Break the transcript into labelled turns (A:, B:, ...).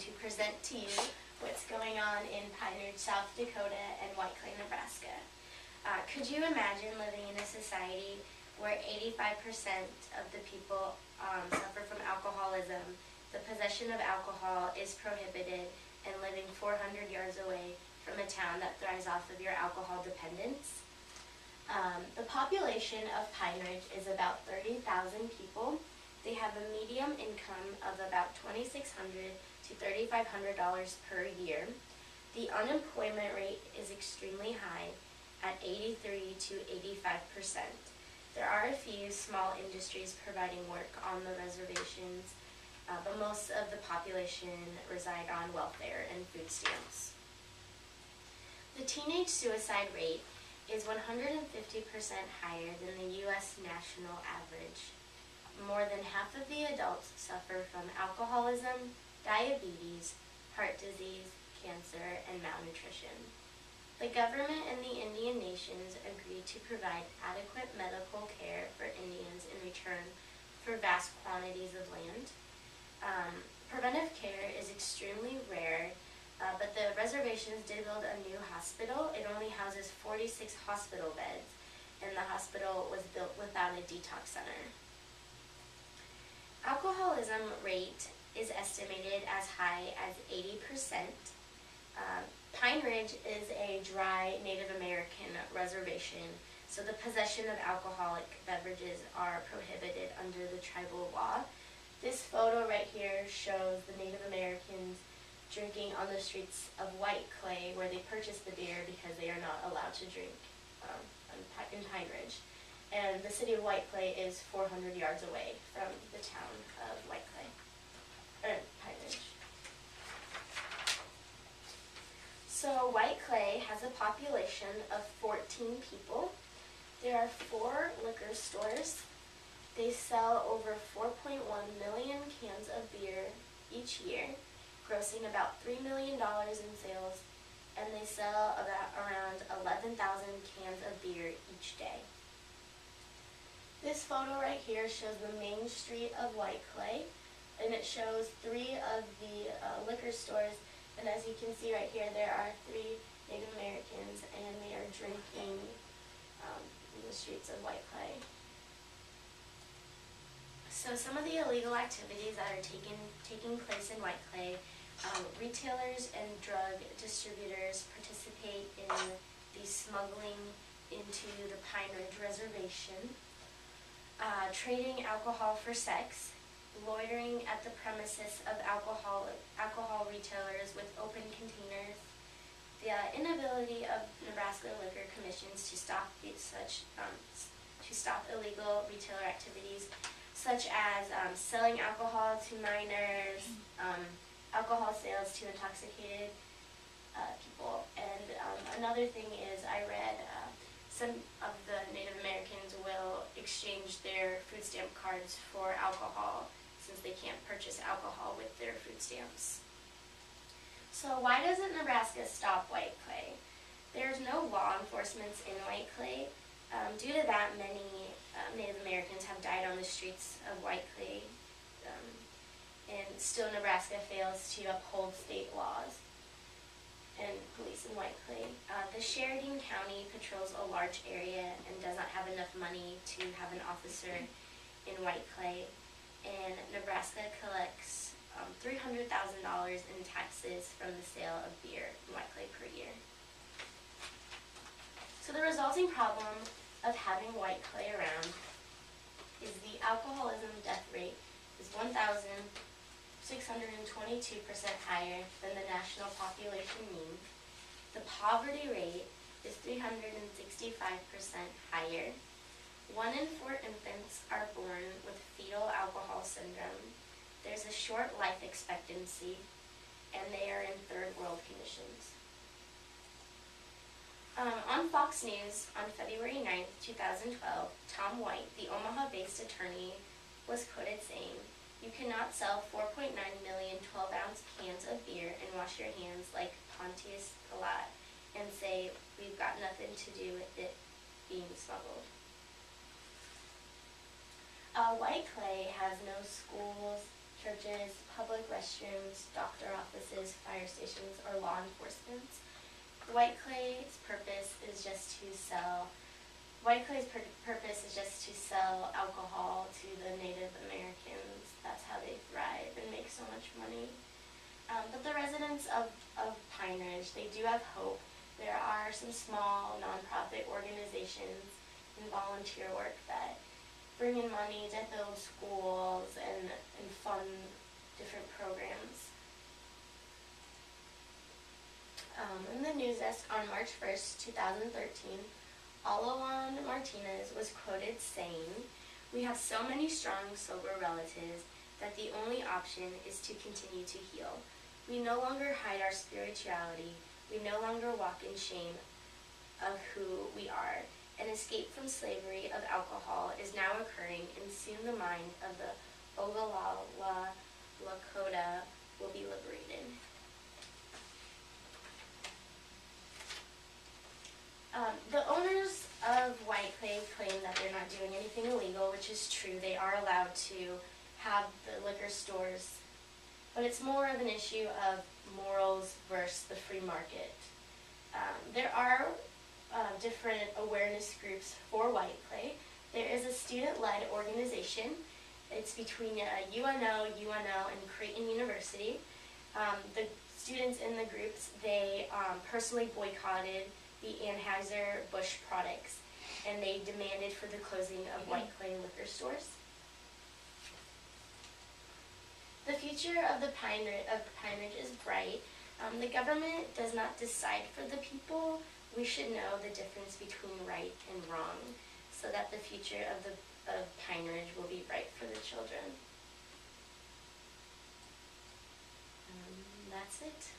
A: to present to you what's going on in Pine Ridge, South Dakota and White Clay, Nebraska. Could you imagine living in a society where 85% of the people suffer from alcoholism, the possession of alcohol is prohibited, and living 400 yards away from a town that thrives off of your alcohol dependence? The population of Pine Ridge is about 30,000 people. They have a median income of about $2,600 to $3,500 per year. The unemployment rate is extremely high at 83 to 85%. There are a few small industries providing work on the reservations, but most of the population reside on welfare and food stamps. The teenage suicide rate is 150% higher than the U.S. national average. More than half of the adults suffer from alcoholism, diabetes, heart disease, cancer, and malnutrition. The government and the Indian nations agreed to provide adequate medical care for Indians in return for vast quantities of land. Preventive care is extremely rare, but the reservations did build a new hospital. It only houses 46 hospital beds, and the hospital was built without a detox center. Alcoholism rate is estimated as high as 80%. Pine Ridge is a dry Native American reservation, so the possession of alcoholic beverages are prohibited under the tribal law. This photo right here shows the Native Americans drinking on the streets of White Clay, where they purchase the beer because they are not allowed to drink in Pine Ridge. And the city of White Clay is 400 yards away from the town of White Clay, or Pine Ridge. So White Clay has a population of 14 people. There are 4 liquor stores. They sell over 4.1 million cans of beer each year, grossing about $3 million in sales, and they sell around 11,000 cans of beer each day. This photo right here shows the main street of White Clay, and it shows 3 of the liquor stores, and as you can see right here, there are 3 Native Americans, and they are drinking in the streets of White Clay. So some of the illegal activities that are taking place in White Clay, retailers and drug distributors participate in the smuggling into the Pine Ridge Reservation, trading alcohol for sex, loitering at the premises of alcohol retailers with open containers, the inability of Nebraska liquor commissions to stop illegal retailer activities, such as selling alcohol to minors, alcohol sales to intoxicated people. And another thing is, I read some of the Native Americans will exchange their food stamp cards for alcohol, since they can't purchase alcohol with their food stamps. So why doesn't Nebraska stop White Clay? There's no law enforcement in White Clay. Due to that, many Native Americans have died on the streets of White Clay, and still Nebraska fails to uphold state laws and police in White Clay. The Sheridan County patrols a large area and does not have enough money to have an officer in White Clay, and Nebraska collects $300,000 in taxes from the sale of beer in White Clay per year. So the resulting problem of having White Clay around is the alcoholism death rate is 1,622% higher than the national population mean. The poverty rate is 365% higher. 1 in 4 infants are born with fetal alcohol syndrome. There's a short life expectancy, and they are in third world conditions. On Fox News on February 9th, 2012, Tom White, the Omaha-based attorney, was quoted saying, "You cannot sell 4.9 million 12-ounce cans of beer and wash your hands like Pontius Pilate and say we've got nothing to do with it being smuggled." White Clay has no schools, churches, public restrooms, doctor offices, fire stations, or law enforcement. White Clay's purpose is just to sell alcohol to the Native Americans. That's how they thrive and make so much money. But the residents of Pine Ridge, they do have hope. There are some small nonprofit organizations and volunteer work that bring in money to build schools and fund different programs. In the news desk on March 1st, 2013, Alawan Martinez was quoted saying, "We have so many strong, sober relatives that the only option is to continue to heal. We no longer hide our spirituality. We no longer walk in shame of who we are. An escape from slavery of alcohol is now occurring, and soon the mind of the Oglala Lakota will be liberated." The owners of White Clay claim that they're not doing anything illegal, which is true. They are allowed to have the liquor stores, but it's more of an issue of morals versus the free market. There are different awareness groups for White Clay. There is a student-led organization. It's between UNO, and Creighton University. The students in the groups, they personally boycotted the Anheuser-Busch products, and they demanded for the closing of White Clay liquor stores. The future of Pine Ridge is bright. The government does not decide for the people. We should know the difference between right and wrong, so that the future of Pine Ridge will be bright for the children. That's it.